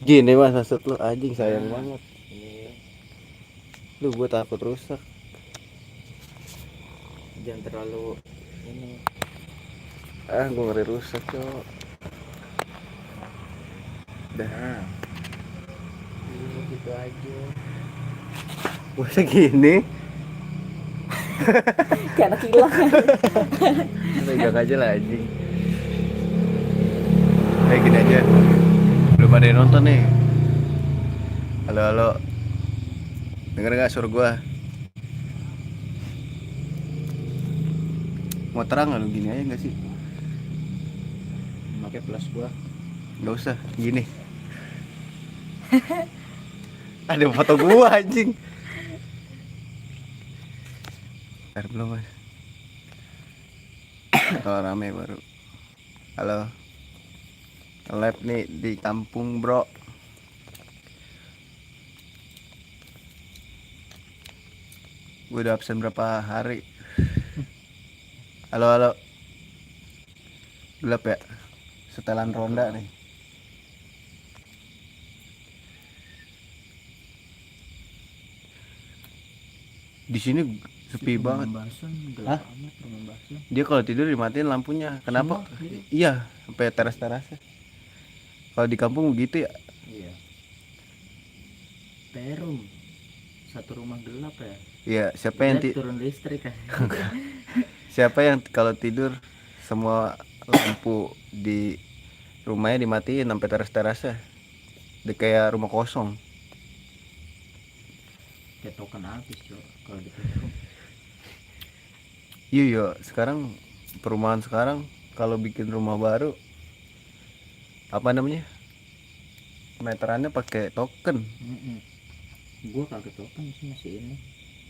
Gini mas maksud lu anjing sayang Nah, banget. ini Lu gue takut rusak. jangan terlalu ini. Ah gue ngeri rusak cok. Dah. Nah, ini gitu aja. Masa gini? Kayak anak hilang. Pegang aja lah anjing. Kayak gini aja. Belum ada yang nonton nih. Halo halo. Denger nggak suara gua? Mau terang nggak lu gini aja nggak sih? Pakai plus gua. Nggak usah gini. Ada foto gua anjing. Ntar belum mas. Kalau rame baru. Halo. Live nih di kampung bro. Gue udah absen berapa hari. Halo halo. Gelap ya. Setelan ronda nih. Di sini sepi banget. Gelap amat rumah Basun. Dia kalau tidur dimatiin lampunya. Kenapa? Semua gitu? Iya, sampai teras-terasnya. Kalau di kampung begitu ya. Iya. Perum. Satu rumah gelap ya. Iya, siapa yang turun listrik kan. siapa yang kalau tidur semua lampu di rumahnya dimatiin sampai teras-terasnya. Dia kayak rumah kosong. Kayak token habis coy kalau di Perum. Iya, iya, sekarang perumahan sekarang kalau bikin rumah baru apa namanya? Meterannya pakai token. Gua kagak token sih, masih ini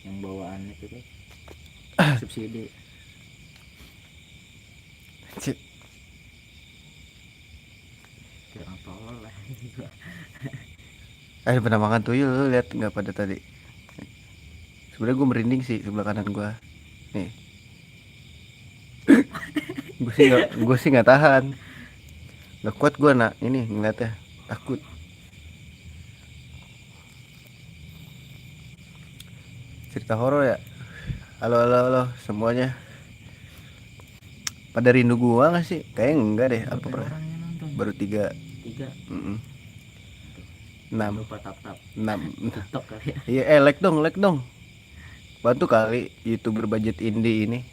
yang bawaan itu tuh subsidi. Cik. Kira tolol lah. Pernah makan tuyul lu lihat nggak pada tadi? Sebenarnya gue merinding sih sebelah kanan gue. Nih. gue sih nggak tahan. Nggak kuat gue nak ini ngeliatnya takut. Cerita horor ya. Halo halo halo semuanya. Pada rindu gua nggak sih? Kayaknya enggak deh. Apa Berapa orang yang nonton? baru 3. 3. 6. Lupa tap 6. TikTok kali ya. Iya like dong. Bantu kali YouTuber budget indie ini.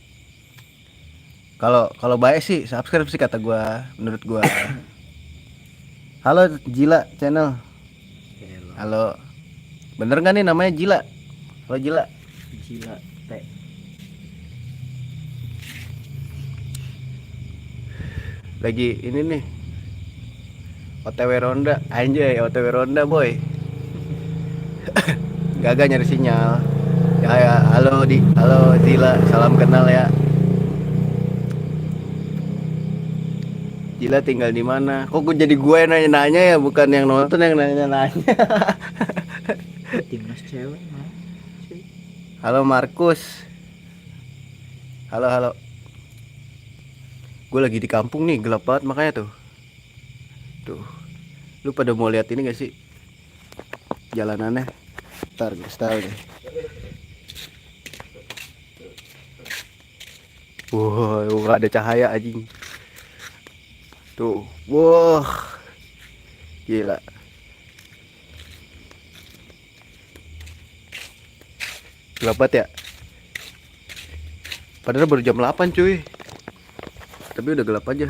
Kalau baik sih subscribe sih kata gua, menurut gua. Halo Jila channel. Halo. Bener nggak nih namanya Jila? Halo Jila. Gila teh. Lagi ini nih. OTW Ronda, anjay OTW Ronda boy. Gagal nyari sinyal. Ya, halo Jila, salam kenal ya. Jila tinggal di mana? Kok gue jadi gue nanya-nanya ya, bukan yang nonton yang nanya-nanya. Timnas cewek mah. Halo Markus. Halo. Gue lagi di kampung nih, gelap banget makanya tuh. Tuh. Lu pada mau lihat ini gak sih? Jalanannya. Ntar gue style deh. Wah, ada cahaya anjing. Tuh. Wah. Gila. Gelap banget ya. Padahal baru jam 8 cuy. Tapi udah gelap aja.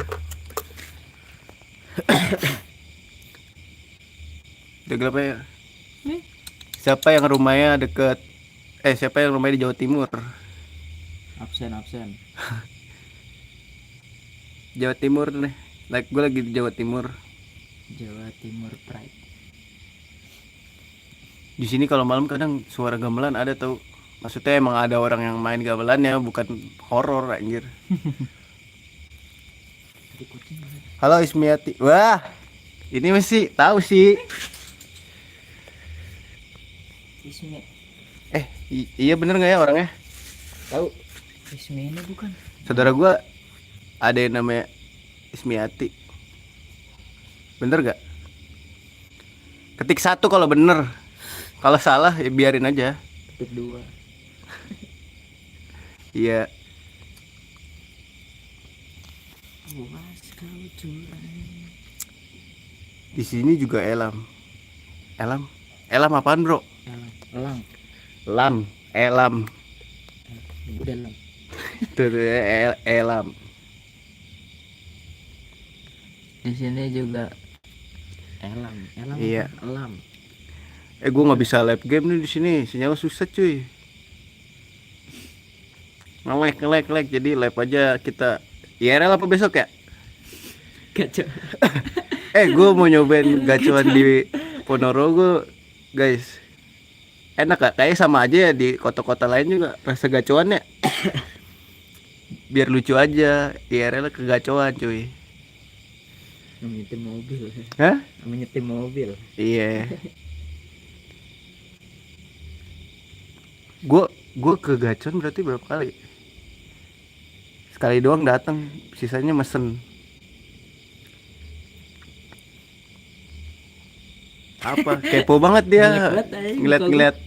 Udah gelap ya. Siapa yang rumahnya deket siapa yang rumahnya di Jawa Timur? Absen. Jawa Timur nih. Like gue lagi di Jawa Timur. Jawa Timur Pride. Di sini kalau malam kadang suara gamelan ada tau. Maksudnya emang ada orang yang main gamelan ya, bukan horor anjir. Halo Ismiati. Wah. Ini masih tahu sih. Ismi. Iya bener nggak ya orangnya? Tahu. Ismi ini bukan. Saudara gue ada yang namanya Ismiati. Bener gak? Ketik 1 kalau bener. Kalau salah ya biarin aja. Ketik 2. Iya. Puas kau curang. Di sini juga elam. Elam. Elam apaan, Bro? Elang. Lam. Elam. Udah lang. Tuh, elam. Di sini juga elam. Iya. Apa? Elam. Gue nggak bisa live game nih di sini. Sinyal susah cuy. Ngelek. Jadi live aja kita. IRL apa besok ya? Kacau. Gue mau nyobain gacuan di Ponorogo, guys. Enak gak? Kayaknya sama aja ya di kota-kota lain juga rasa gacuannya. Biar lucu aja, IRL kegacuan cuy. Menyetim mobil. Hah? Menyetim mobil. Iya. Gue ke gacuan berarti berapa kali? Sekali doang datang, sisanya mesen. Apa? Kepo banget dia. Ngeliat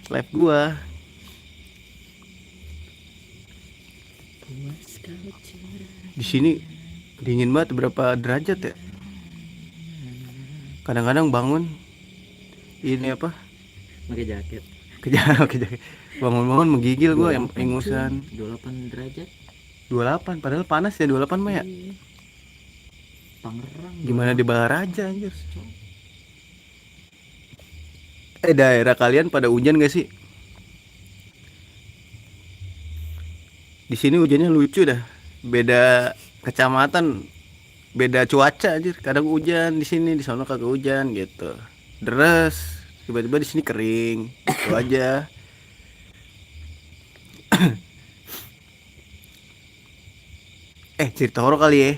live gua. Di sini dingin banget, berapa derajat ya? Kadang-kadang bangun ini apa? Pakai jaket. Kejang. Bangun-bangun menggigil gua yang ingusan. 28 derajat. 28, padahal panas ya 28 mah ya. Tangerang. Gimana di Balaраja anjir. Daerah kalian pada hujan gak sih? Di sini hujannya lucu dah. Beda kecamatan, beda cuaca anjir. Kadang hujan di sini, di sana kagak hujan gitu. Deres, tiba-tiba di sini kering. Itu aja. Cerita horor kali ya.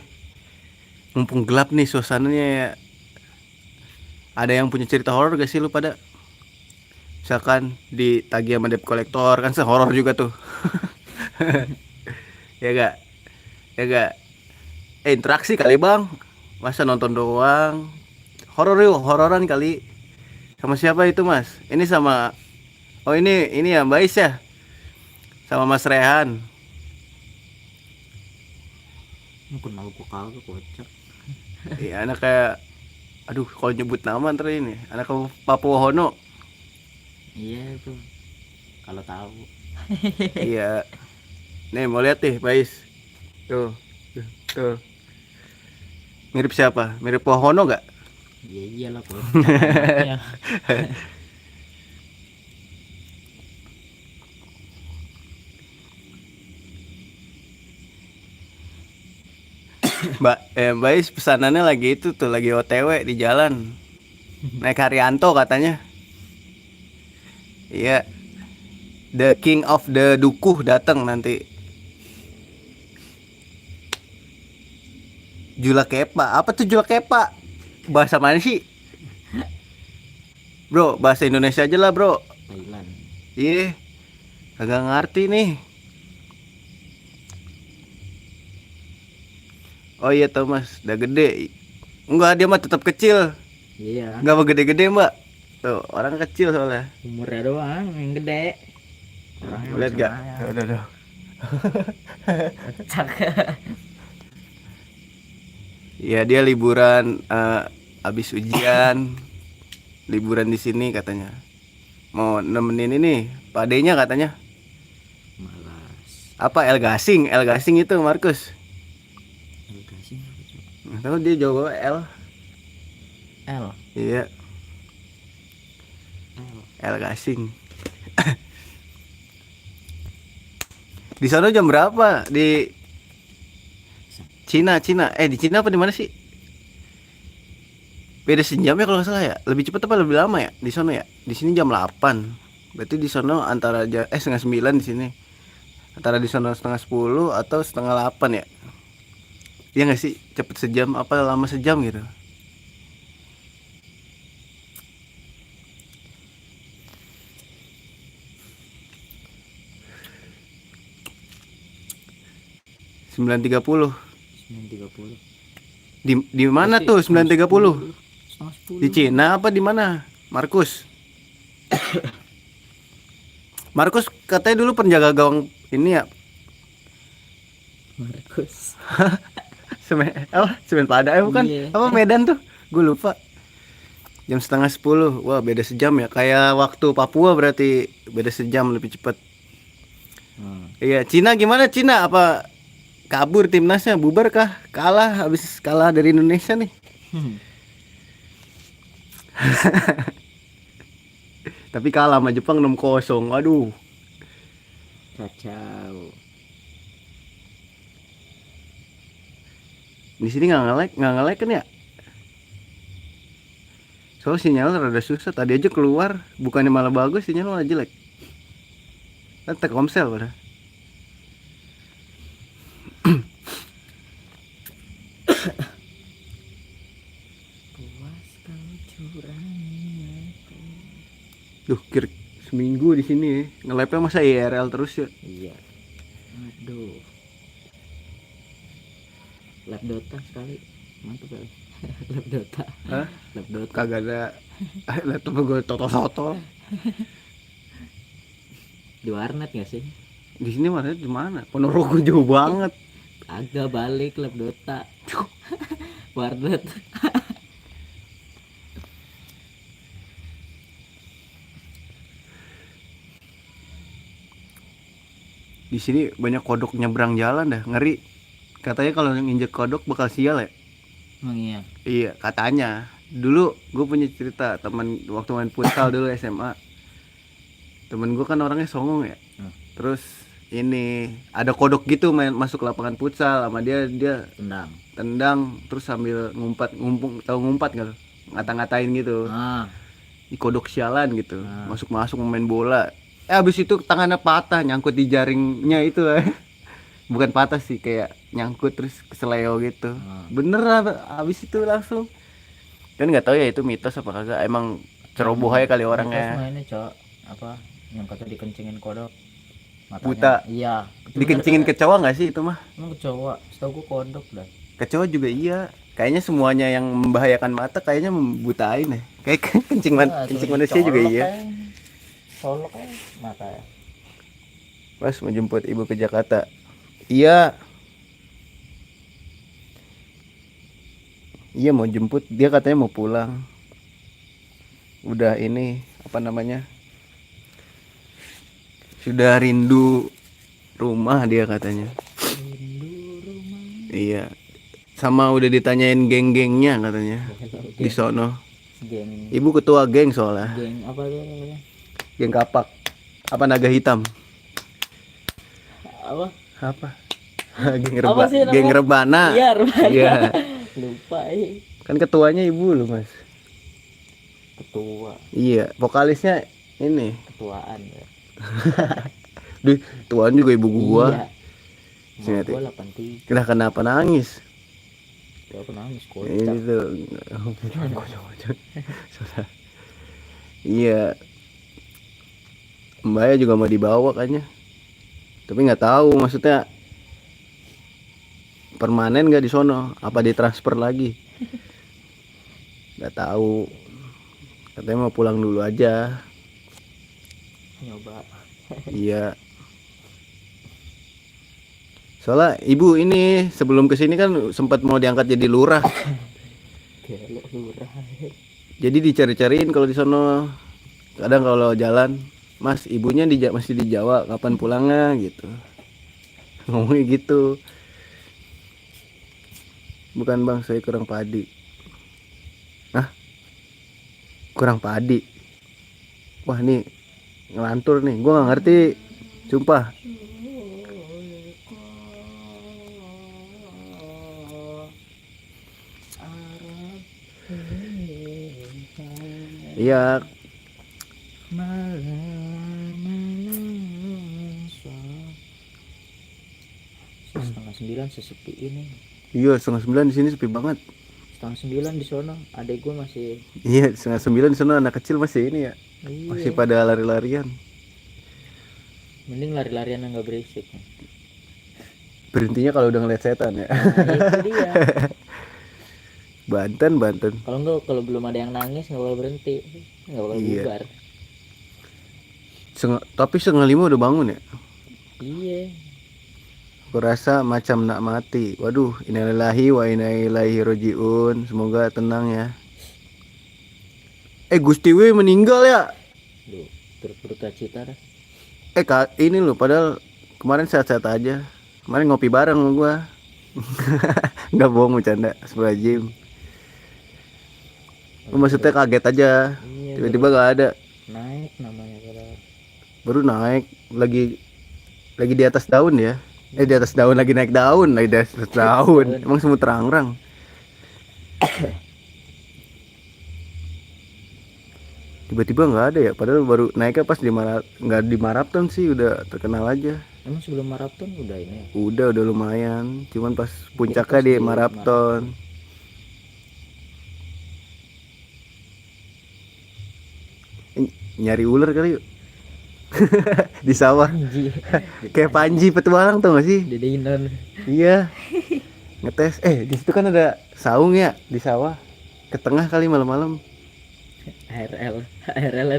Mumpung gelap nih suasananya ya. Ada yang punya cerita horor gak sih lu pada? Misalkan ditagih sama debt collector kan sehoror juga tuh. Ya gak? Ya gak? Interaksi kali bang. Masa nonton doang? Horor yuk, hororan kali. Sama siapa itu mas? Ini sama. Oh ini ya Mbak Is ya. Sama Mas Rehan. Kenal gua kagak kocak. Iya anak kayak. Aduh kalau nyebut nama ntar ini. Anak ke Papua Hono. Iya tuh. Kalau tahu. Iya. Nih mau lihat nih Mbak Is. Tuh. Mirip siapa? Mirip Pohono gak? Iya iyalah kocak. Mbak Is pesanannya lagi itu tuh lagi OTW di jalan. Naik Haryanto katanya. Iya. The King of the Dukuh datang nanti. Jula Kepa. Apa tuh Jula Kepa? Bahasa mana sih? Bro, bahasa Indonesia aja lah, Bro. Thailand. Iya. Kagak ngerti nih. Oh iya Thomas, udah gede. Enggak, dia mah tetap kecil. Iya. Enggak mau gede-gede, Mbak. Tuh, orang kecil soalnya. Umurnya doang yang gede. Orangnya Lihat gak? macam Udah. kocak. Ya dia liburan habis ujian. Liburan di sini katanya. Mau nemenin ini, Pak D-nya katanya. Malas. Apa El Gasing itu Markus. Kasih apa coba? Nggak tahu dia jawab L. L. Iya, L. El Gasing. Di sana jam berapa? Di Cina. Di Cina apa di mana sih? Beda sejam ya kalau nggak salah ya. Lebih cepat apa lebih lama ya di sana ya? Di sini jam 8. Berarti di sana antara setengah 9 di sini. Antara di sana setengah 10 atau setengah 8 ya. Iya nggak sih? Cepet sejam apa lama sejam gitu. Sembilan tiga puluh. 9.30. Di mana tuh 9.30? setengah 10. Di Cina apa di mana? Markus. Markus katanya dulu penjaga gawang ini ya. Markus. Semen Padang bukan? Iya. Apa Medan tuh? Gue lupa. Jam setengah 10. Wah, beda sejam ya. Kayak waktu Papua berarti beda sejam lebih cepat. Iya, Cina gimana Cina? Apa kabur timnasnya? Bubar kah? Kalah habis kalah dari Indonesia nih. Tapi kalah sama Jepang 6-0. Waduh. Kacau. Di sini nggak nge-lag kan ya? Soalnya sinyal rada susah. Tadi aja keluar, bukannya malah bagus, sinyal malah jelek. Kan Telkomsel pada. Puas kau curangi aku. Duh, seminggu di sini ya. Nge-lag-nya masa IRL terus ya? Iya. Aduh. Lab Dota sekali. Mantap kali. Lab Dota. Hah? Lab Dota. Kagak ada. Laptop gue toto-toto. Di warnet gak sih? Di sini mana di mana? Ponorogo jauh banget. Agak balik Lab Dota. Warnet. Di sini banyak kodok nyebrang jalan dah, ngeri. Katanya kalau nginjek kodok bakal sial ya. Emang iya. Iya, katanya. Dulu gue punya cerita teman waktu main futsal dulu SMA. Temen gue kan orangnya songong ya. Terus ini ada kodok gitu main masuk lapangan futsal sama dia tendang terus sambil tahu ngumpat nggak lo? Ngata-ngatain gitu. Di kodok sialan gitu. Masuk main bola. Abis itu tangannya patah nyangkut di jaringnya itu. Bukan patah sih, kayak nyangkut terus keseleo gitu. Bener abis itu langsung. Kan nggak tahu ya itu mitos apa kagak. Emang ceroboh aja kali orangnya. Mitos ini cok apa yang kata dikencingin kodok matanya. Buta. Iya. Dikencingin kecoa nggak sih itu mah? Emang kecoa. Setahu gua kodok dah. Kecoa juga iya. Kayaknya semuanya yang membahayakan mata kayaknya membutain ya. Kayak kencing manusia juga iya. Solok mata ya. Pas mau jemput ibu ke Jakarta. Iya. Iya mau jemput, dia katanya mau pulang. Udah ini apa namanya? Sudah rindu rumah dia katanya. Rindu rumah. Iya. Sama udah ditanyain geng-gengnya katanya. Di sono. Geng. Ibu ketua geng soalnya. Geng apa tuh namanya? Geng kapak. Apa naga hitam? Apa? Geng rebana. Iya, rebana. Iya. Lupa Kan ketuanya ibu lu, Mas. Ketua. Iya, vokalisnya ini. Ketuaan ya. Duh, tuan juga ibu gua. Iya. Gua 83. Kenapa nangis? Gua nangis Ini kocak. tuh. Iya. Mbaknya juga mau dibawa kayaknya. Tapi nggak tahu maksudnya permanen nggak di sono, apa ditransfer lagi? Nggak tahu. Katanya mau pulang dulu aja. Nyoba. Iya. Soalnya ibu ini sebelum kesini kan sempat mau diangkat jadi lurah. Gelok lurah. Jadi dicari-cariin kalau di sono. Kadang kalau jalan, Mas, ibunya masih di Jawa, kapan pulangnya gitu. Ngomongnya gitu. Bukan bang, saya kurang padi. Hah? Kurang padi? Wah ini ngelantur nih, gua nggak ngerti, sumpah. Iya. Setengah 9 sesepi ini. Iya, 8:30 di sini sepi banget. Setengah 9 di sono, adek gue masih. Iya, 8:30 di sana anak kecil masih ini ya. Iya. Masih pada lari-larian. Mending lari-larian yang nggak berisik. Berhentinya kalau udah ngeliat setan ya. Nah, itu dia. Banten. Kalau enggak, kalau belum ada yang nangis nggak boleh berhenti, nggak boleh Iya. bubar. Tapi 4:30 udah bangun ya. Iya. Aku rasa macam nak mati. Waduh, innalillahi wa inna ilaihi rojiun. Semoga tenang ya. Gusti W meninggal ya. Duh, berduka cita dah. Kak, ini loh, padahal kemarin sehat-sehat aja. Kemarin ngopi bareng sama gua. Nggak bohong, bercanda. Astagfirullahaladzim. Maksudnya kaget aja. Iya, Tiba-tiba gak ada. naik namanya padahal. Baru naik. Lagi di atas daun ya. Di atas daun, lagi naik daun. Lagi di atas daun. Emang semut terang-rang. Tiba-tiba nggak ada ya. Padahal baru naiknya pas nggak di maraton sih, udah terkenal aja. Emang sebelum maraton udah ini ya? Udah lumayan. Cuman pas puncaknya di maraton. Nyari ular kali yuk. Di sawah. Panji. Kayak Panji petualang tuh gak sih? Dedeinan. Iya. Ngetes. Di situ kan ada saung ya di sawah. Ke tengah kali malam-malam. ARL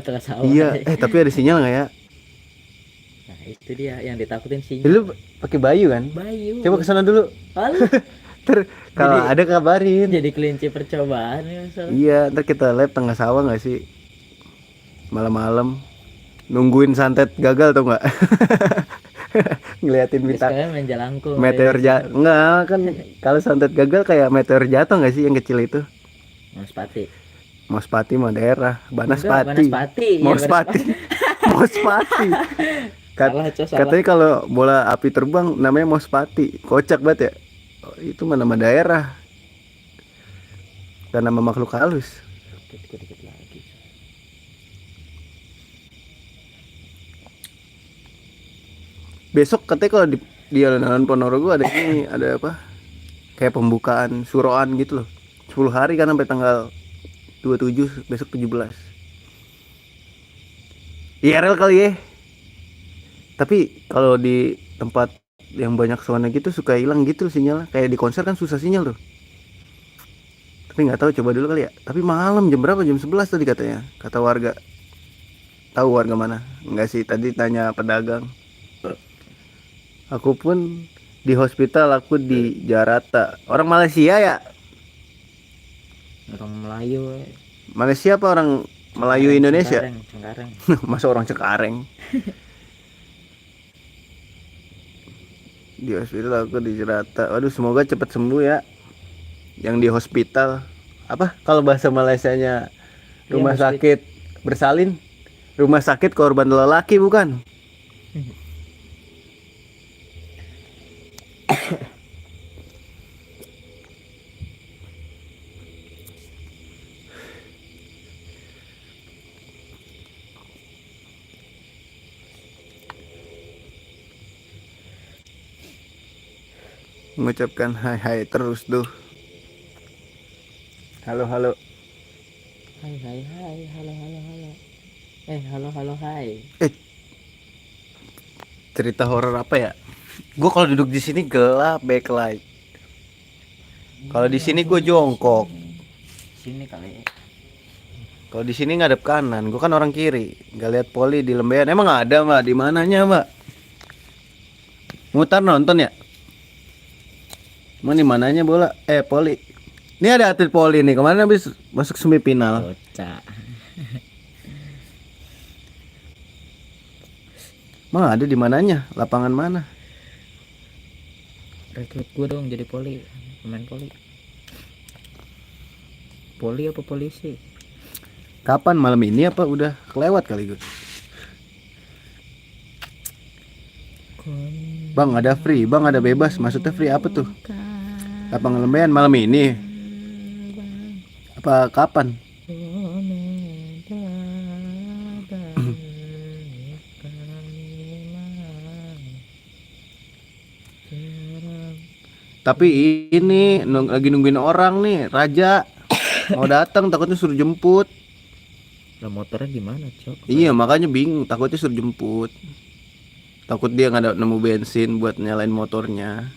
tengah sawah. Iya. Tapi ada sinyal nggak ya? Nah itu dia yang ditakutin sih. Lu pakai Bayu kan? Bayu. Coba kesana dulu. Alah, Kalau Jadi- ada kabarin. jadi kelinci percobaan ya masalah. Iya, ntar kita live tengah sawah nggak sih? Malam-malam nungguin santet gagal tuh nggak? Ngeliatin Terus bintang kalian main jalangkung. meteor jatuh. Nggak kan, kalau santet gagal kayak meteor jatuh nggak sih yang kecil itu? Mospati. Mospati mah daerah, Enggak, Banaspati. Banaspati. Iya, Mospati. Mospati. Salah, Cos, salah. Katanya kalau bola api terbang namanya Mospati. Kocak banget ya. Oh, itu mah nama daerah. Dan nama makhluk halus. Dikit lagi. Besok katanya kalau di alun-alun Ponorogo ada ini, ada apa? Kayak pembukaan suroan gitu loh. 10 hari kan sampai tanggal 27, besok 17. IRL kali ya. Tapi kalau di tempat yang banyak soalnya gitu suka hilang gitu sinyalnya. Kayak di konser kan susah sinyal tuh. Tapi nggak tahu, coba dulu kali ya. Tapi malam jam berapa? Jam 11 tadi katanya. Kata warga. Tahu warga mana? Enggak sih, tadi tanya pedagang. Aku pun di hospital, aku di Jakarta. Orang Malaysia ya? Orang Melayu. Malaysia apa orang Melayu Indonesia? Cengkareng. Masa orang Cekareng. Di hospital, aku di Jakarta. Waduh, semoga cepat sembuh ya. Yang di hospital. Apa kalau bahasa Malaysianya? Rumah sakit bersalin. Rumah sakit korban lelaki bukan? Mengucapkan hai terus tuh. Halo. Hai, halo. Halo, hai. Cerita horor apa ya? Gue kalau duduk di sini gelap backlight. Kalau di sini gue jongkok. Sini kali. Kalau di sini ngadep kanan, gue kan orang kiri. Gak lihat poli di lembean. Emang ada mbak? Di mananya mbak? Mutar nonton ya? Emang di mananya bola? Poli. Ini ada atlet poli nih. Kemarin habis masuk semifinal. Kocak. Emang ada di mananya? Lapangan mana? Rekrut gue dong jadi pemain poli. Poli apa polisi? Kapan, malam ini apa udah kelewat kali gue? Bang ada free, bang ada bebas. Maksudnya free apa tuh? Lapangan lembean malam ini? Apa kapan? Tapi ini lagi nungguin orang nih, Raja mau datang, takutnya suruh jemput. Lah motornya gimana, Cok? Iya makanya bingung, takutnya suruh jemput. Takut dia nggak ada nemu bensin buat nyalain motornya.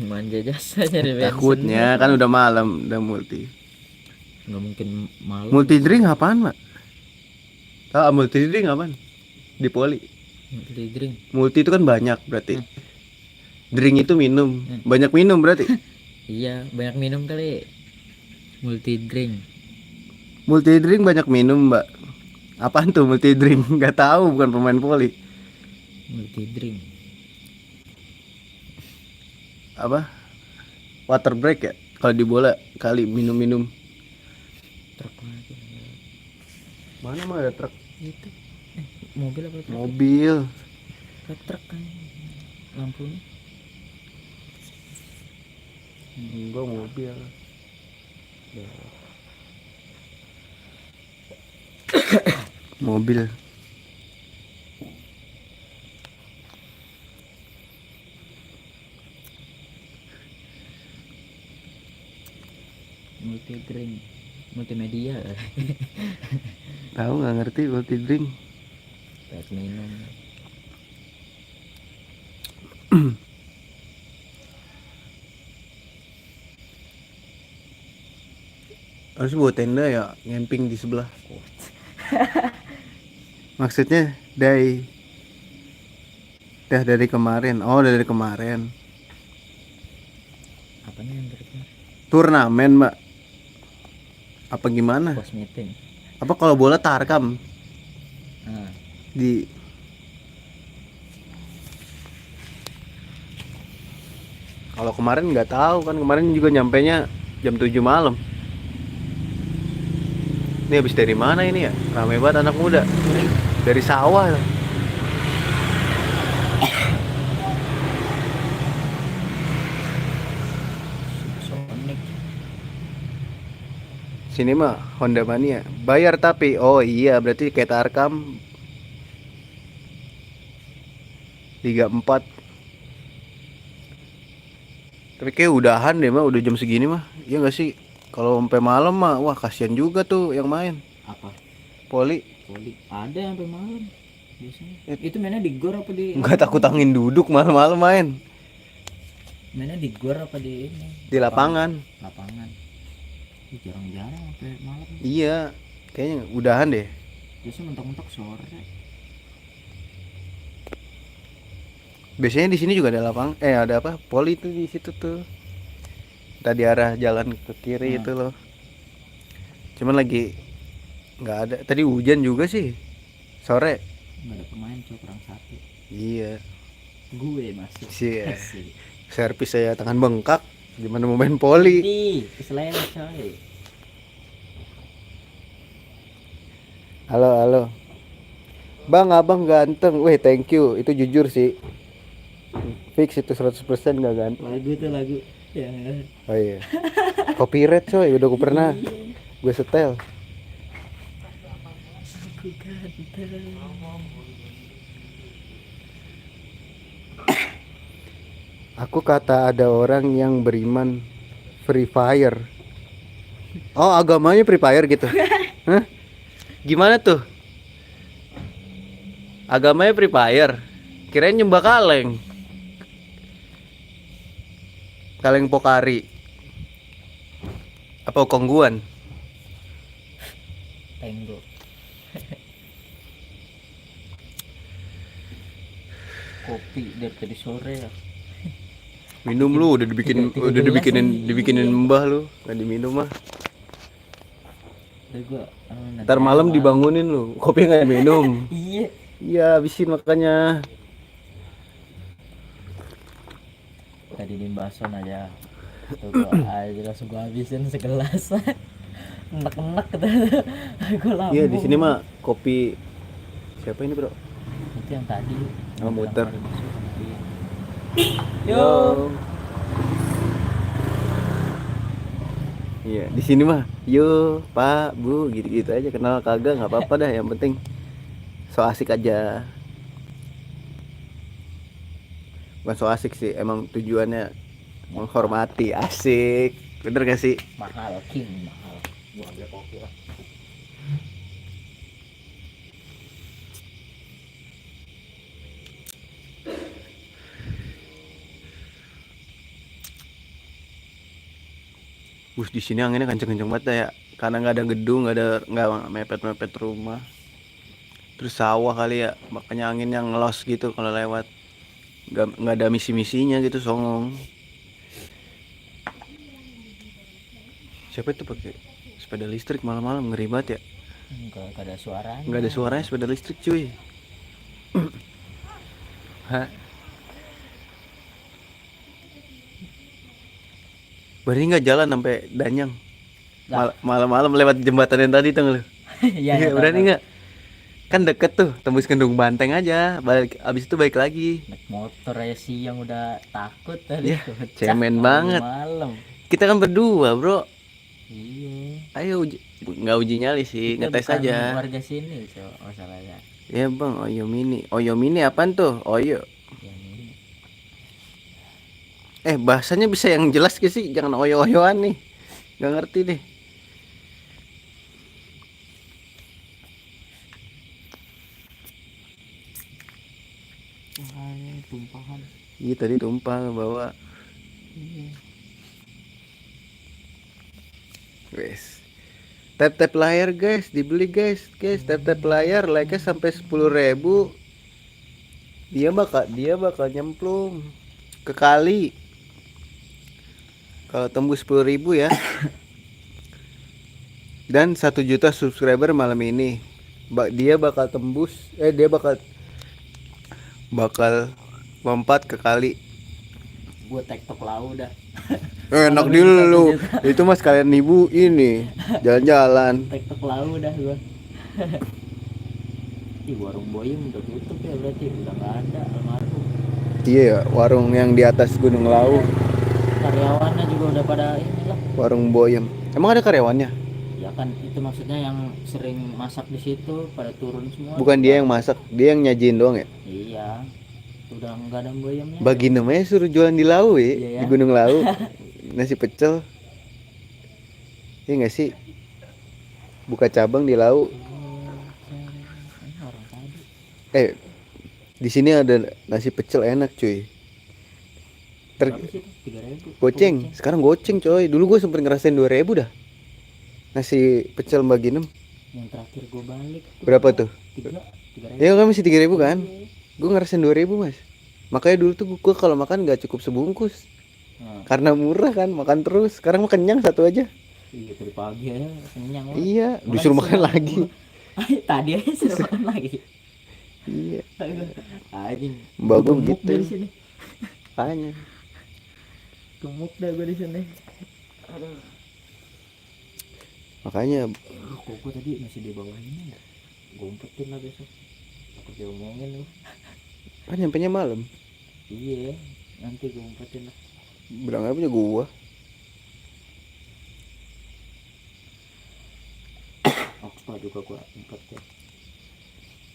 Manja jasa nyari bensin. Takutnya kan udah malam, udah multi. nggak mungkin malam. Multi drink apaan, Mak? Tahu multi drink apaan? Di Poli. Multi drink. Multi itu kan banyak berarti. Hmm. Drink itu minum. Banyak minum berarti. Iya, banyak minum kali. Multi drink. Multi drink banyak minum, Mbak. Apaan tuh multi drink? Nggak tahu, bukan pemain Poli. Multi drink. Apa? Water break ya? Kalau di bola kali minum-minum. Truk lagi. Mana mah ada truk? Itu. Mobil apa truk? Mobil. Kayak truk kan. Lampunya. Enggak mobil. Mobil. Multi drink. Multimedia. Tahu nggak ngerti multi drink? Banyak minum. Harus buat tenda ya, nyamping di sebelah. Maksudnya dari kemarin. Oh, dari kemarin. Apanya yang berikutnya? Turnamen, Mbak. Apa gimana? Pos meeting. Apa kalau bola tarkam Ah, di kalau kemarin nggak tahu kan, kemarin juga nyampenya jam 7 malam. Ini habis dari mana ini ya? Ramai banget anak muda. Dari sawah. Sonic. Sini mah Honda Mania. Bayar tapi. Oh iya, berarti kayak Tarkam Liga 4. Tapi kayak udahan deh mah, udah jam segini mah. Iya enggak sih? Kalau sampai malam mah wah kasihan juga tuh yang main. Apa? Poli Poli. Ada sampai malam. Biasanya. Itu mainnya di gor apa di? nggak takut angin duduk malam-malam main Mainnya di gor apa di ini? di lapangan. Lapangan. Ih, jarang-jarang sampai malam. Iya, kayaknya udahan deh. Biasanya mentok-mentok sore. Biasanya di sini juga ada lapang, ada apa? Poli tuh di situ tuh. Tadi arah jalan ke kiri itu loh. Cuman lagi nggak ada. Tadi hujan juga sih. Sore. Nggak ada pemain, cuma kurang satu. Iya. Gue masuk. Sih. Asik. Servis saya tangan bengkak. Gimana mau main poli? Ih, keselnya coy. Halo. Bang, abang ganteng. Weh, thank you. Itu jujur sih. Fix itu 100% gak ganteng. Lagu tuh lagu. Ya. Oh iya. Copyright coy, udah gue pernah. Gue setel. Aku ganteng. Aku kata ada orang yang beriman Free Fire. Oh, agamanya Free Fire gitu. Hah? Gimana tuh? Agamanya Free Fire. Kirain nyembah kaleng. Kaleng Pokari. Apa kongguan? Tenggo. Kopi dari tadi sore ya. Minum lu, udah dibikinin mbah lu, nggak diminum mah. Udah gua Ntar malam dibangunin lu, kopi nggak minum. Iya. Iya, habisin makanya. Tadi di bason aja. Tuh gua aja langsung gua habisin segelas. Enak-enak kata. Gua lambung. Iya, di sini mah kopi siapa ini, Bro? Itu yang tadi. Oh, muter. Yo. Iya, di sini mah, yo, Pak, Bu, gitu-gitu aja, kenal kagak nggak apa-apa dah, yang penting so asik aja. Bukan so asik sih, emang tujuannya menghormati, asik, bener gak sih? Mahal, king mahal. Gua ambil kopi lah. Bus di sini anginnya kenceng-kenceng banget dah ya. karena nggak ada gedung, nggak mepet rumah. Terus sawah kali ya, makanya anginnya ngelos gitu kalau lewat. Nggak ada misi-misinya gitu, songong. Siapa itu pakai sepeda listrik malam-malam, ngeri banget ya. Enggak ada suaranya. Nggak ada suaranya sepeda listrik cuy. Hah? Berarti nggak jalan sampai Danyang. Lah. Malam-malam lewat jembatan yang tadi tuh lu. Iya, Iya, tahu, berani tahu. nggak? Kan deket tuh, tembus Kendung Banteng aja. Abis itu balik lagi. Naik motor aja siang udah takut tadi. Ya, Pecah, cemen apalagi banget. malam. Kita kan berdua bro. Iya. Ayo nggak uji nyali sih, Kita ngetes bukan aja. warga sini, so masalahnya. Ya bang, Oyo Mini. Oyo Mini apaan tuh? Oyo. Yang ini. Bahasanya bisa yang jelas gak sih? Jangan oyo-oyoan nih. Gak ngerti deh. Wah, ini tumpahan. Iya tadi tumpah bawa. Iya. Wes. Tap layar guys, dibeli guys. Tap layar like-nya sampai 10.000. Dia bakal nyemplung ke kali. Kalau tembus 10.000 ya. Dan 1 juta subscriber malam ini. Dia bakal tembus, dia bakal lompat ke kali. Gue TikTok lau dah. Enak dulu. Itu mas kalian ibu ini jalan-jalan. TikTok lau dah gue. Ih, warung Boyem udah tutup ya, berarti udah nggak ada almarhum. Iya, warung yang di atas Gunung Lawu. Karyawannya juga udah pada inilah. Warung Boyem. Emang ada karyawannya? Ya kan itu maksudnya yang sering masak di situ pada turun semua. Bukan dia yang masak, dia yang nyajin doang ya? Iya. Udah nggak ada Boyemnya. Bagi namanya suruh jualan di Lawu ya, Iya ya. di Gunung Lawu. Nasi pecel. Iya nggak sih? Buka cabang di Lawu. Orang tadi. Di sini ada nasi pecel enak cuy. Berapa sih itu? 3.000. Goceng. Sekarang goceng coy. Dulu gue sempet ngerasain 2.000 dah. Nasi pecel Mbak Ginem. Yang terakhir gue balik tuh Berapa tuh? 3.000. Ya kan masih 3.000 kan? Gue ngerasain 2.000 mas. Makanya dulu tuh gue kalau makan gak cukup sebungkus. Nah, Karena murah kan, makan terus. Sekarang mah kenyang satu aja. iya dari pagi aja kenyang banget. Iya, Orang disuruh makan siang lagi. Tadi aja suruh makan lagi. Iya, Anjing. Mbak gue Gemuk gitu. dari sini. Tanya. Gemuk dah gue di sini. Makanya Kok gue tadi masih di bawahnya. Gue umpetin lah besok. Takut diomongin lu. kan nyampenya malam. Iya, nanti gue umpetin lah. Bilangnya punya gua. Oxpa juga gue umpetin.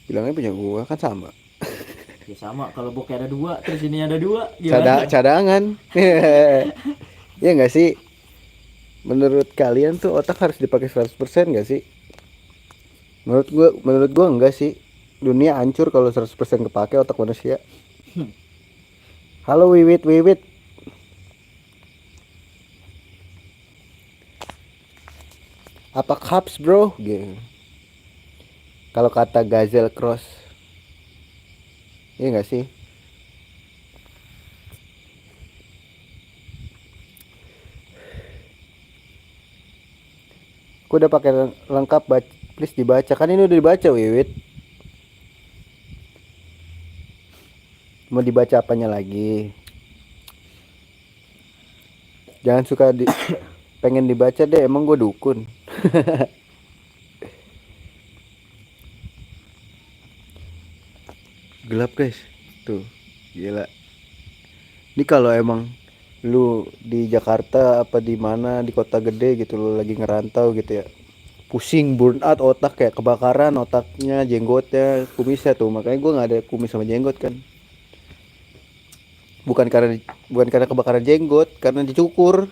Bilangnya punya gua kan sama. Ya sama, kalau bokeh ada 2, terus ini ada 2, gimana? Cadangan. Ya nggak sih? Menurut kalian tuh otak harus dipakai 100% nggak sih? Menurut gua enggak sih. Dunia hancur kalau 100% kepake otak manusia. Halo Wiwit. Apa kaps bro? Gitu. Kalau kata Gazelle Cross. Iya nggak sih? Aku udah pakai lengkap, please dibaca. Kan ini udah dibaca Wiwit. Mau dibaca apanya lagi? Jangan suka pengen dibaca deh, emang gue dukun. Gelap guys. Tuh, gila. Ini kalau emang lu di Jakarta apa di mana di kota gede gitu, lu lagi ngerantau gitu ya, pusing, burn out otak, kayak kebakaran otaknya, jenggotnya, kumisnya tuh. Makanya gue nggak ada kumis sama jenggot kan. Bukan karena kebakaran jenggot, karena dicukur.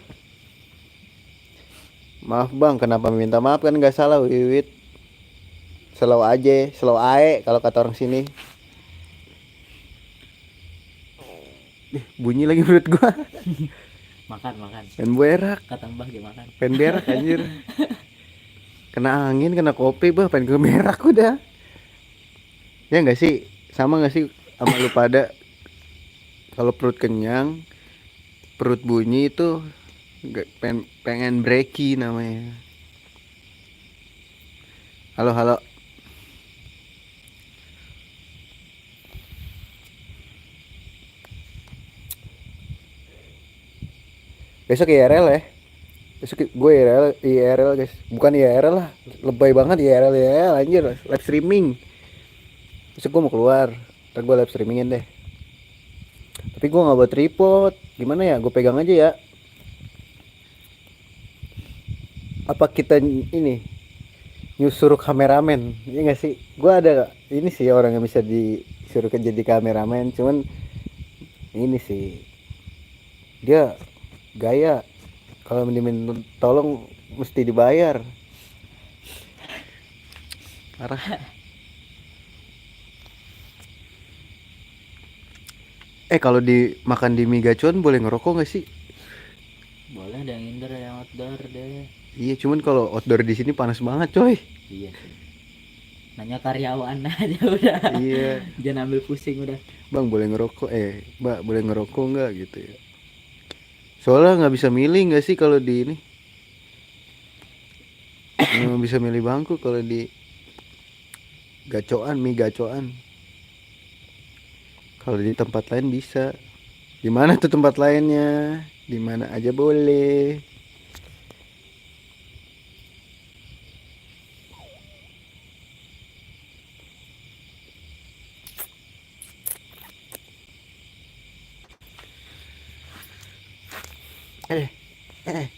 Maaf bang, kenapa minta maaf, kan nggak salah Wiwit. Slow aja, slow ae kalau kata orang sini. Bunyi lagi menurut gua. Makan. Pengen berak, Kata Mbah gimana? pengen berak anjir. Kena angin, kena kopi, bah pengen gemerak udah. Ya nggak sih? Sama nggak sih sama lu pada kalau perut kenyang, perut bunyi itu pengen breaky namanya. Halo, halo. Besok IRL ya. Besok gue IRL guys. Bukan IRL lah. Lebay banget IRL anjir. Live streaming. Besok gue mau keluar. Ntar gue live streamingin deh. Tapi gue nggak buat tripod. Gimana ya? Gue pegang aja ya. Apa kita ini nyuruh kameramen? Iya nggak sih? Gue ada ini sih orang yang bisa disuruh jadi kameramen. Cuman ini sih dia gaya. Kalau diminta tolong mesti dibayar. Parah. Kalau makan di mie gacuan boleh ngerokok nggak sih? Boleh, ada yang indoor ada yang outdoor deh. Iya, cuman kalau outdoor di sini panas banget, coy. Iya sih, nanya karyawan aja udah. Iya, Jangan ambil pusing udah. bang boleh ngerokok? Mbak boleh ngerokok nggak gitu ya? Soalnya nggak bisa milih nggak sih kalau di ini? Nggak bisa milih bangku kalau di gacoan, mie gacoan. Kalau di tempat lain bisa. Di mana tuh tempat lainnya? Di mana aja boleh. Eh, eh.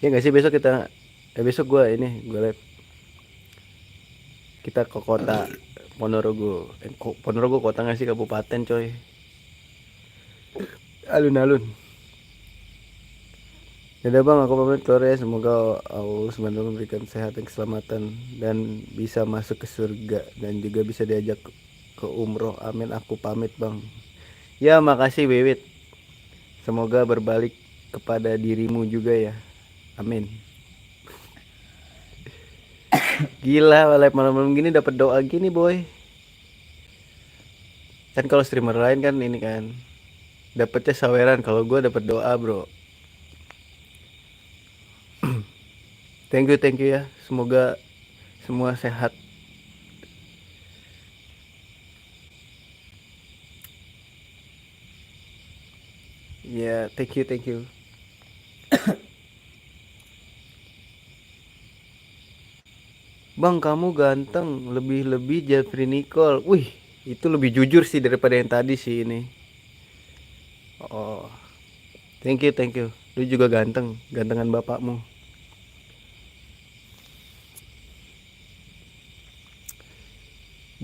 Ya nggak sih besok kita, besok gue live. Kita ke kota Ponorogo. Ponorogo kota nggak sih, kabupaten coy. Alun-alun. Yaudah bang, aku pamit keluar ya. Semoga Allah SWT memberikan sehat dan keselamatan dan bisa masuk ke surga dan juga bisa diajak ke umroh. Amin. Aku pamit bang. Ya makasih Wiwit. Semoga berbalik kepada dirimu juga ya. Amin. Gila, live malam-malam gini dapat doa gini boy. Kan kalau streamer lain kan ini kan dapetnya saweran, kalau gue dapat doa bro. Thank you ya. Semoga semua sehat. Ya, thank you. Bang, kamu ganteng, lebih-lebih Jeffrey Nicole. Wih, itu lebih jujur sih daripada yang tadi sih ini. Oh, thank you. Lu juga ganteng, gantengan bapakmu.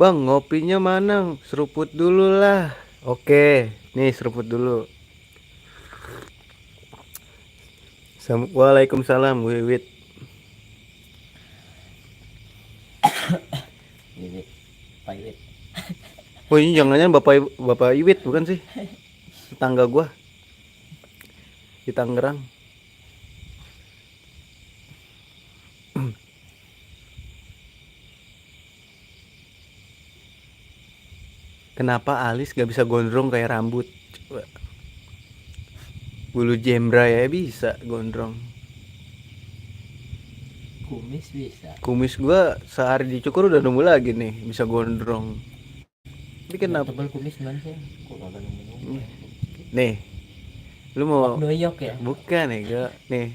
Bang, ngopinya mana? Seruput dulu lah. Oke, nih seruput dulu. Waalaikumsalam, Wiwit. Wiwit, Pak Wiwit. Oh ini jangan-jangan bapak Iwit bukan sih? Tetangga gua di Tangerang. Kenapa alis gak bisa gondrong kayak rambut? Coba. Bulu jembra ya bisa gondrong. Kumis bisa. Kumis gua sehari dicukur udah nemu lagi nih bisa gondrong. Ini kenapa? Tebal kumis gimana sih? Kok kagak nemu? Nih, lu mau? Doyok ya? Bukan ya, gak. Nih,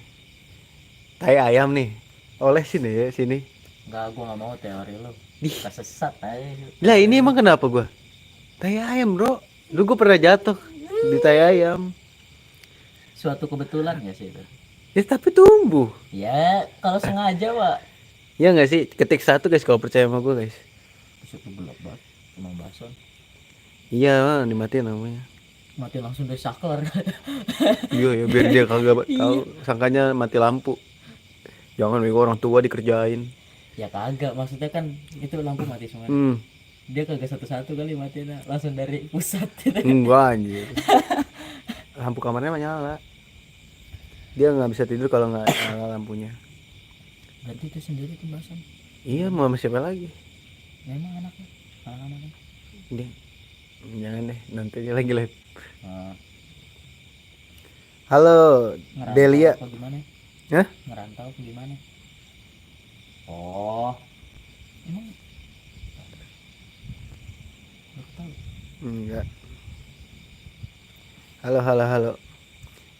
tai ayam nih. Oleh sini ya sini. Enggak, gua nggak mau teori lu. Ih. Kesesat aja. Lah ini emang kenapa gua? Tai ayam bro. Dulu gua pernah jatuh di tai ayam. Suatu kebetulan ya sih itu. Ya tapi tumbuh. Ya kalau sengaja pak. Ya nggak sih, ketik satu guys kalau percaya sama gue guys. Itu gelap banget. Emang bason. Iya dimatiin namanya. Mati langsung dari saklar. Iya ya biar dia kagak tahu, sangkanya mati lampu. Jangan bego, orang tua dikerjain. Ya kagak, maksudnya kan itu lampu mati semua. Dia kagak satu-satu kali matinya, langsung dari pusat. Enggak anjir. Lampu kamarnya nyala. Dia nggak bisa tidur kalau nggak nyala lampunya. Berarti itu sendiri pembahasan. Iya, mau sama siapa lagi? Memang anaknya, anak-anaknya. Ini jangan deh, nanti dia lagi live. Nah, Halo ngerantau Delia. apa gimana? Hah? Ngerantau apa gimana? Oh, emang nggak tahu. Enggak. Halo.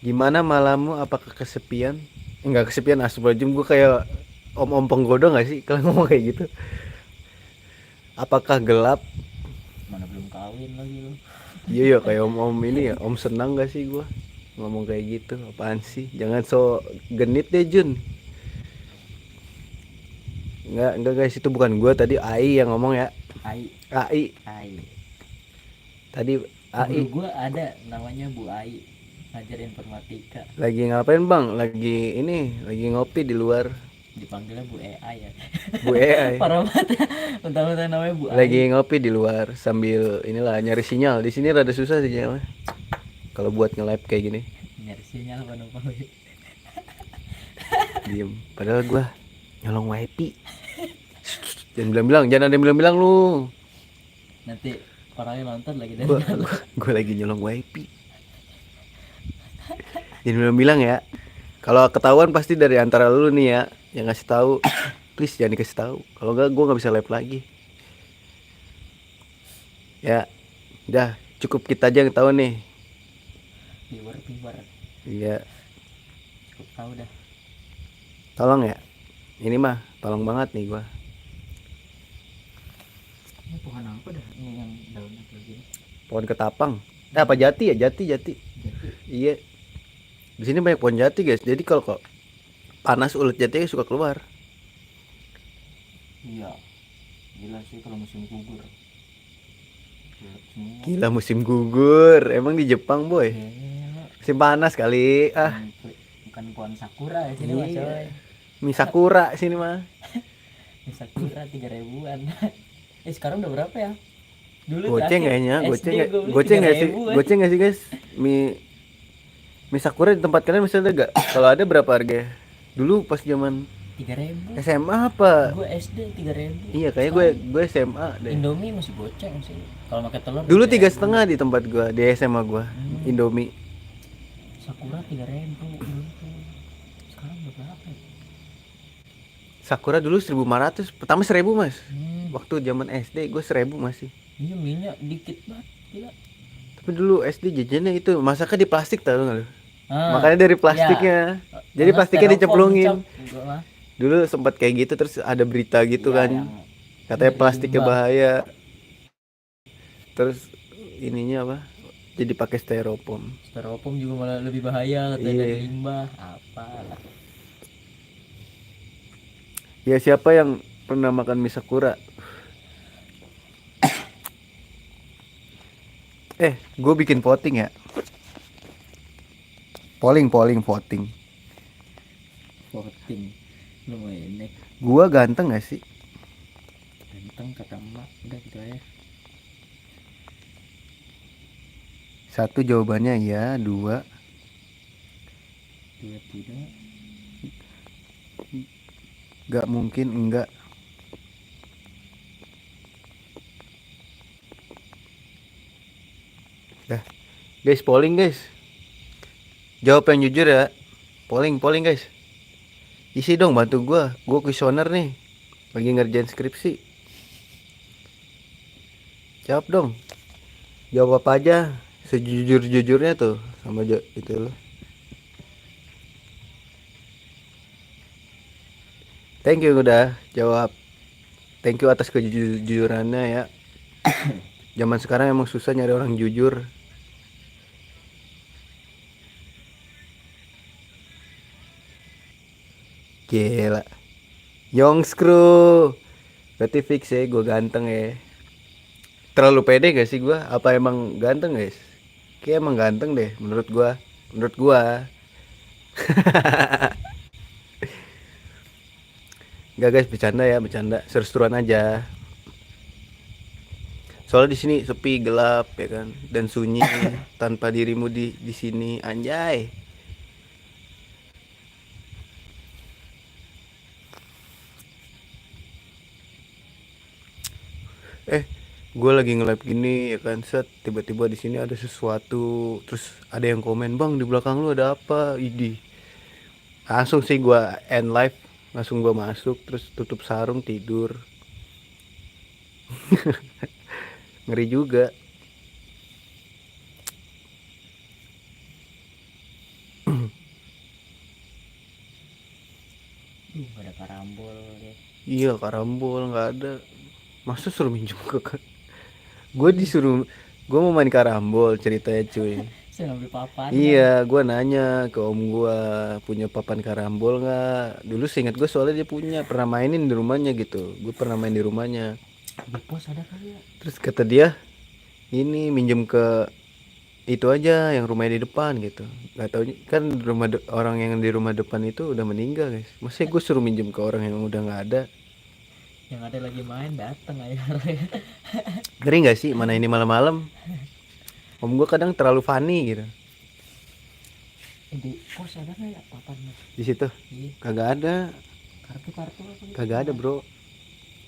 Gimana malammu? Apakah kesepian? Enggak kesepian, astagfirullahaladzim, gue kayak om-om penggoda nggak sih kalau ngomong kayak gitu? Apakah gelap? Mana belum kawin lagi lu. Iya kayak om-om ini ya, om senang gak sih gua ngomong kayak gitu? Apaan sih? Jangan so genit deh Jun. Enggak guys, itu bukan gua, tadi AI yang ngomong ya. Ai, AI. Tadi AI guru gua ada namanya Bu Ai, ngajar informatika. lagi ngapain bang? Lagi ngopi di luar. Dipanggilnya Bu AI ya. Bu AI Parah banget ya. Mentang-mentang namanya Bu Ai. lagi ngopi di luar sambil inilah nyari sinyal. Di sini rada susah sih sinyalnya. Kalau buat nge-live kayak gini, Nyari sinyal apa numpang. diem. Padahal gua nyolong wifi. Jangan ada yang bilang-bilang lu. Nanti orangnya nonton lagi dari Gua, dalam. gua lagi nyolong wifi. Jangan bilang ya. Kalau ketahuan pasti dari antara lu nih ya yang ngasih tahu. Please jangan dikasih tahu. Kalau enggak gua nggak bisa live lagi. Ya, udah cukup kita aja yang tahu nih. Viewer Iya, cukup tahu dah. tolong ya. Ini mah tolong banget nih gua. Ini pohon apa dah? Ini yang daunnya kayak gini. Pohon ketapang. Apa jati ya? Jati. Jadi Iya. Di sini banyak pohon jati, guys. Jadi kalau kok panas ulet jati suka keluar. iya. Gila sih kalau musim gugur. Gelap semua. Gila musim gugur. Emang di Jepang, boy. Gila. Musim panas kali. Bukan pohon sakura ya sini mah Iya. coy. Mi sakura sini mah. Ini sakura 3.000-an. Sekarang udah berapa ya? Dulu Goceng terakhir kayaknya, SD gua beli goceng nggak sih? 3.000-an. Goceng nggak sih, guys? Mi sakura di tempat kalian masih ada gak? Kalau ada berapa harganya? Dulu pas zaman 3.000. SMA apa? Gue SD 3.000. Iya, kayaknya gue SMA deh. Indomie masih goceng sih. Kalau pakai telur Dulu 3.000. 3,5 di tempat gua, di SMA gua. Indomie. Sakura 3.000 dulu tuh. Sekarang udah berapa ya? Sakura dulu 1.500, pertama 1.000 mas. Hmm. Waktu zaman SD gue 1.000 masih. Iya minyak dikit banget. Gila. Tapi dulu SD jajannya itu masaknya di plastik tahu nggak lu? Ah, Makanya dari plastiknya. Jadi Kalau plastiknya styrofoam, dicemplungin. Cok. Enggak mah. Dulu sempat kayak gitu terus ada berita gitu Iya, kan. yang Katanya plastiknya limbah. bahaya. Terus ininya apa? Jadi pakai styrofoam. Styrofoam juga malah lebih bahaya katanya Iya. dari limbah. Apalah. Ya siapa yang pernah makan mie sakura? Gue bikin voting ya. Voting. Voting. Lu mau ini Gua ganteng gak sih? ganteng kata emak. Udah gitu aja. 1 jawabannya ya, 2 Dua tidak. gak mungkin enggak. Dah. Guys, polling guys. Jawab yang jujur ya. Polling guys. Isi dong, bantu gua kuesioner nih. Lagi ngerjain skripsi. Jawab dong. Jawab apa aja sejujur-jujurnya tuh sama itu loh. Thank you udah jawab. Thank you atas kejujurannya ya. Zaman sekarang emang susah nyari orang jujur. Gila. Youngskru. Berarti fix ya gue ganteng ya. Terlalu pede gak sih gue? Apa emang ganteng guys? Kayak emang ganteng deh menurut gue. Menurut gue. Gak guys, bercanda ya, bercanda. Seru-seruan aja. Soalnya di sini sepi, gelap ya kan, dan sunyi tanpa dirimu di sini, anjay. gue lagi nge-live gini ya kan, set tiba-tiba di sini ada sesuatu, terus ada yang komen, bang di belakang lu ada apa, idi. Langsung sih gue end live, langsung gue masuk, terus tutup sarung tidur. Ngeri juga. Gak ada karambol ya. Iya karambol nggak ada, masa suruh minjem ke gue disuruh, gue mau main karambol ceritanya cuy. Saya ngambil papan kan. Iya, gue nanya ke om gue, punya papan karambol nggak? Dulu seingat gue soalnya dia punya, pernah mainin di rumahnya gitu. Gue pernah main di rumahnya. Di pos ada kali ya. Terus kata dia, ini minjem ke itu aja yang rumahnya di depan gitu. Gak tau kan orang yang di rumah depan itu udah meninggal guys. Masa gue suruh minjem ke orang yang udah nggak ada? Yang ada lagi main datang aja. Ngeri nggak sih? Mana ini malam-malam? Om gue kadang terlalu funny gitu. Di pos ada nggak ya papan? Di situ Iya. kagak ada, Kartu-kartu apa gitu. kagak ada bro.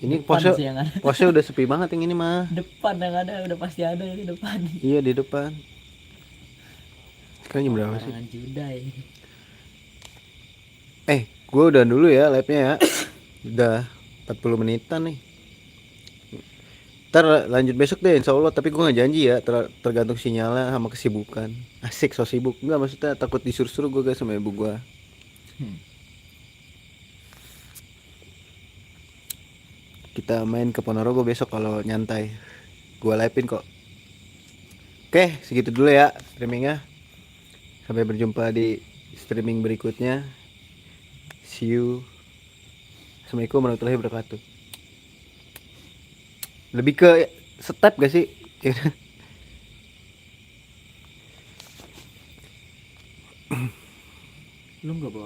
Ini Depan posnya, sih yang ada. posnya udah sepi banget yang ini mah. Depan yang ada udah pasti ada ya di depan. Iya di depan. Sekarang jam berapa sih? Larangan judai. Gue udah dulu ya live-nya ya. Udah 40 menitan nih. Ntar lanjut besok deh insya Allah. Tapi gue gak janji ya, tergantung sinyalnya sama kesibukan. Asik so sibuk. Enggak maksudnya takut disuruh-suruh gue guys sama ibu gue. Kita main ke Ponorogo besok kalau nyantai. Gue live-in kok. Oke segitu dulu ya streamingnya. Sampai berjumpa di streaming berikutnya. See you. Assalamualaikum warahmatullahi wabarakatuh. Lebih ke step gak sih? Lu nggak bawa